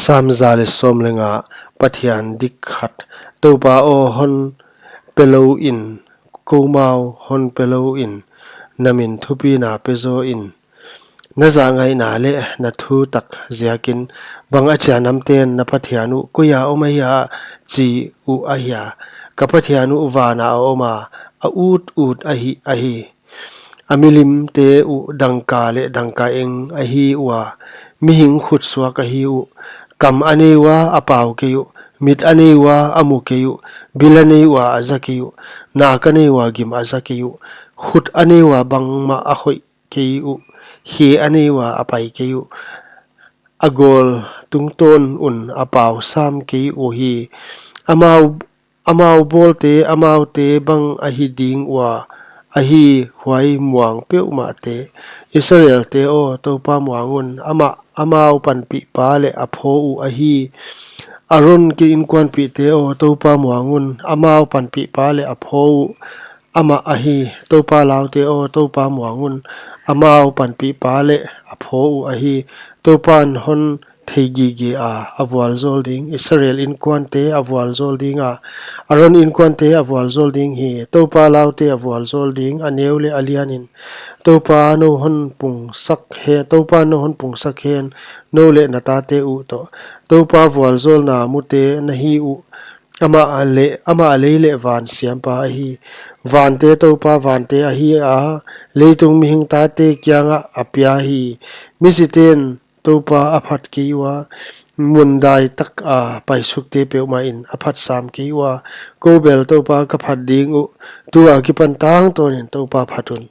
samzale somlenga pathian dikhat topa o hon pelo in komau hon pelo in namin thupi na pezo in na za ngai na le na thu tak ziakin banga chanam ten na pathianu koya omaya chi u ahya ka pathianu wana oma a ut ahi amilim te u dangka le dangka eng ahi wa mihing khut suwa ka hi u kam anewa apaw ke u mit anewa amu ke u bilanewa azake u na kanewa gim azake u khut anewa bangma ahoi ke u hi anewa apai ke u agol tungton un apaw sam ke u hi amau bolte amau te bang ahi ding wa ahi huai muang peu ma te Israel te o topa muangun amau panpi pa le apho u ahi aron ke in kwan pi te o topa muangun amau panpi pa le apho u ama ahi topa lau te o topa muangun amau panpi pa le apho u ahi topan hon theigi gi a awal zol ding Israel in kwan te awal zol ding a aron in kwan te awal zol ding hi topa lau te awal zol ding aneu le alianin topa no hon pung sak he topa no hon pung sak hen no le nata te u to topa awal zol na mu te na hi u ama ale le van siam pa hi van te topa van te a hi a leitung mi hing ta te kyanga apia hi misiten topa aphat kiwa mundai tak a paisuk te pe ma in aphat sam kiwa ko bel topa ka phat ding u tua ki pan tang tonin topa phatun